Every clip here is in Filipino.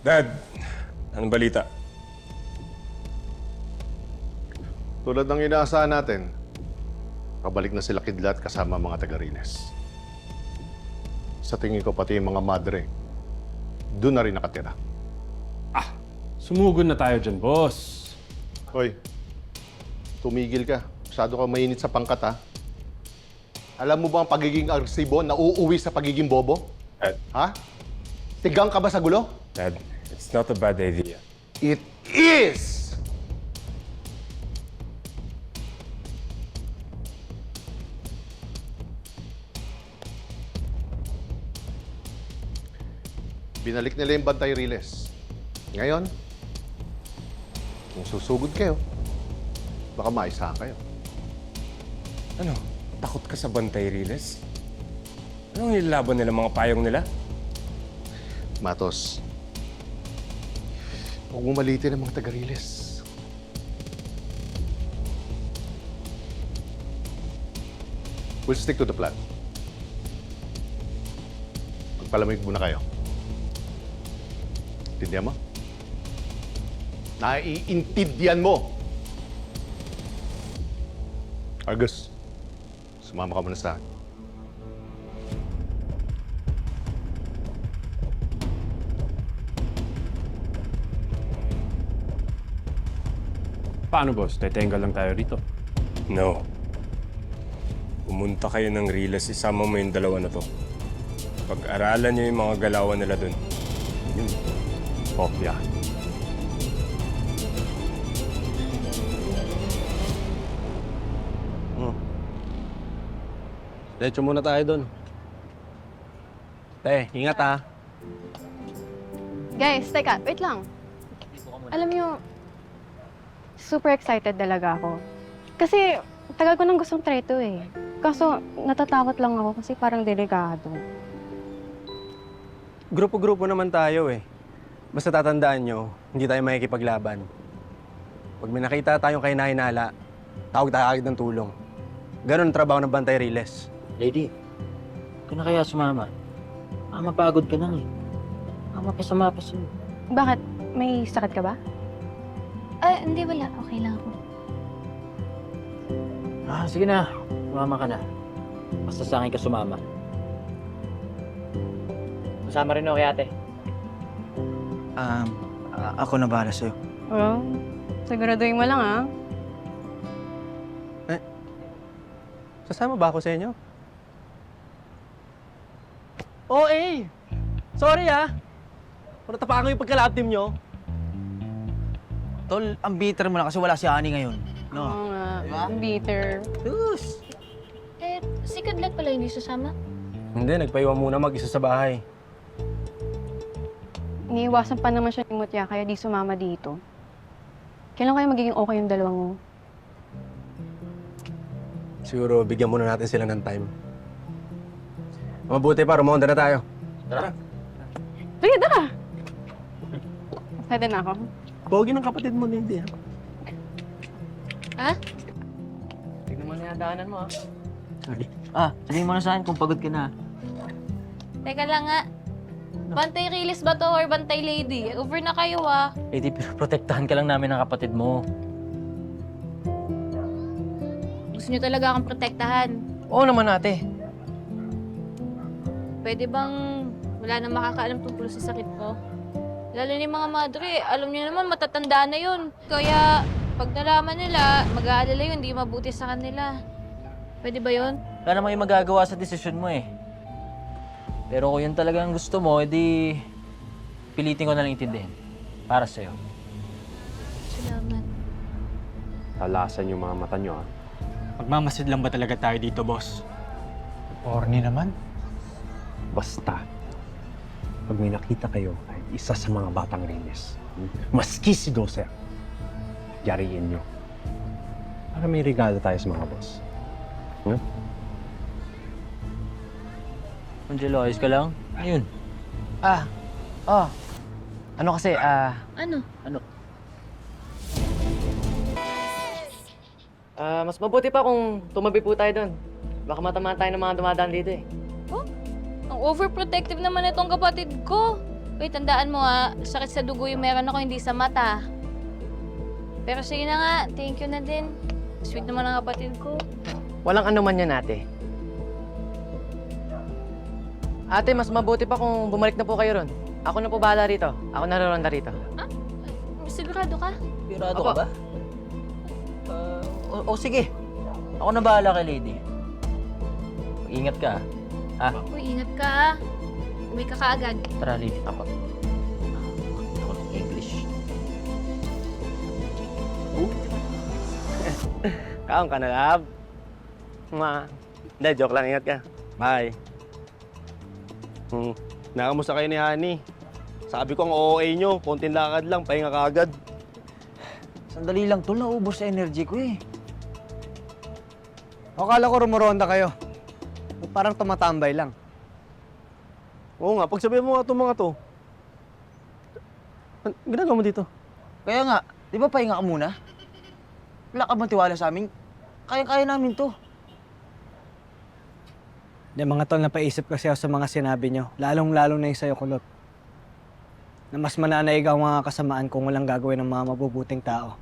Dad, anong balita? Tulad ng inaasahan natin, pabalik na sila Kidlat kasama mga taga-Riles. Sa tingin ko pati yung mga madre, doon na rin nakatira. Sumugod na tayo dyan, boss. Hoy, tumigil ka. Masyado ka mainit sa pangkat, ha? Alam mo ba ang pagiging agresibo na uuwi sa pagiging bobo? Dad, Ha? Tigang ka ba sa gulo? Dad, it's not a bad idea. It is! Binalik nila yung Bantay Riles. Ngayon, kung susugod kayo, baka maisahan kayo. Ano? Takot ka sa Bantay Riles? Anong nilalaban nila, mga payong nila? Matos, huwag mo malitin ang mga taga-Riles. We'll stick to the plan. Magpalamig muna kayo. Intindihan mo? Naiintindihan mo! Argus, sumama ka muna sa akin. Paano, boss? Tetenga lang tayo rito. No. Pumunta kayo ng Riles, isama mo yung dalawa na to. Pag-aralan niyo yung mga galawan nila dun. Yun. Kopya. Diretso muna tayo doon. Ingat ha. Guys, teka, wait lang. Alam niyo, super excited talaga ako. Kasi tagal ko nang gustong try to eh. Kaso natatakot lang ako kasi parang delikado. Grupo-grupo naman tayo eh. Basta tatandaan nyo, hindi tayo makikipaglaban. Pag may nakita tayong kahinahinala, tawag tayo agad ng tulong. Ganon ang trabaho ng Bantay Riles. Lady, ka na kaya sumama? Mapagod ka lang eh. Mapasama pa sa'yo. Bakit? May sakit ka ba? Hindi wala. Okay lang ako. Sige na. Sumama ka na. Basta sa akin ka sumama. Masama rin ako kay ate. Ako na bahala sa'yo. Well, siguraduhin mo lang ah. Sasama ba ako sa inyo? Sorry Kung natapakan ko yung pagka-lab team nyo. Tol, ang bitter mo na kasi wala si Ani ngayon. No? Oo nga. Bitter. Si Kidlat pala hindi susama? Hindi, nagpaiwan muna mag-isa sa bahay. Iniiwasan pa naman siya ni Mutya kaya di sumama dito. Kailan kaya magiging okay yung dalawang mo? Siguro bigyan muna natin sila ng time. Mabuti pa, rumonda na tayo. Sige, tara! Excited na ako. Pogi ng kapatid mo, Lindy, Ha? Tignan mo na yung daanan mo Sorry. Sabihin mo na sa akin kung pagod ka na. Teka lang nga. Bantay Riles ba to or Bantay Lady? Over na kayo Lady, pero protektahan ka lang namin ng kapatid mo. Gusto niyo talaga akong protektahan. Oo naman ate. Pwede bang wala nang makakaalam tungkol sa sakit ko? Lalo ni mga madre, alam niyo naman matatanda na yun. Kaya pag nalaman nila, mag-aalala yun, hindi mabuti sa kanila. Pwede ba yun? Wala namang yung magagawa sa desisyon mo eh. Pero kung yun talagang gusto mo, edi pilitin ko na lang intindihin. Para sa'yo. Salamat. Talasan yung mga mata nyo, ha? Magmamasid lang ba talaga tayo dito, boss? Corny naman. Basta, pag may nakita kayo kahit isa sa mga batang Riles, maski si Doser, yariin nyo. Para may regalo tayo sa mga boss. Angelo, ayos ka lang? Ayun. Ano kasi, Ano? Mas mabuti pa kung tumabi po tayo doon. Baka matamaan tayo ng mga dumadaan dito eh. Ang overprotective naman itong kapatid ko. Uy, tandaan mo sakit sa dugo yung meron ako, hindi sa mata. Pero sige na nga, thank you na din. Sweet naman ang kapatid ko. Walang anuman yan, ate. Ate, mas mabuti pa kung bumalik na po kayo ron. Ako na po bahala rito. Ako naroronda rito. Sigurado ka? Sigurado Opo. ka ba? Sige. Ako na bahala kay Lady. Ingat ka, ha? Uy, ingat ka Uwi ka kaagad. Tara, Lady. Ako ng English. Kaon ka na, love. Hindi, joke lang. Ingat ka. Bye. Nakamusta kayo ni Honey? Sabi ko ang OA nyo, konting lakad lang, pahinga ka agad. Sandali lang, tol. Naubos sa energy ko eh. Akala ko rumuronda kayo. Parang tumatambay lang. Oo nga, pagsabihin mo nga itong mga to. Ginagawa mo dito? Kaya nga, di ba pahinga ka muna? Wala ka bang tiwala sa amin? Kaya-kaya namin to. Hindi, mga tol, napaisip kasi ako sa mga sinabi nyo. Lalong-lalo na yung sa'yo, Kulot. Na mas mananaig ang mga kasamaan kung walang gagawin ng mga mabubuting tao.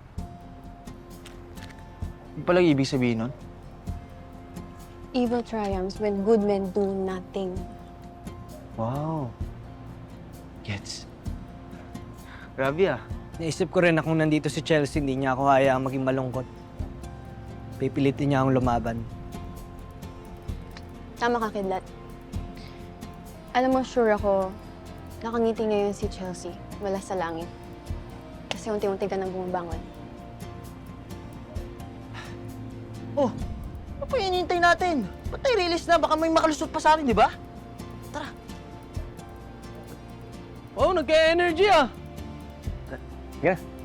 Ano palang ibig sabihin nun? Evil triumphs when good men do nothing. Wow. Gets. Grabe ah. Naisip ko rin na kung nandito si Chelsea, hindi niya ako hayaang maging malungkot. Pipilitin niya akong lumaban. Tama ka, Kidlat. Alam mo, sure ako, nakangiti ngayon si Chelsea mula sa langit. Kasi unti-unti ka nang bumabangon. Oh, ano pa hinihintay natin? Ba't tayo release na? Baka may makalusot pa sa atin, di ba? Tara. Oh, nagka-energy ah. Sige na.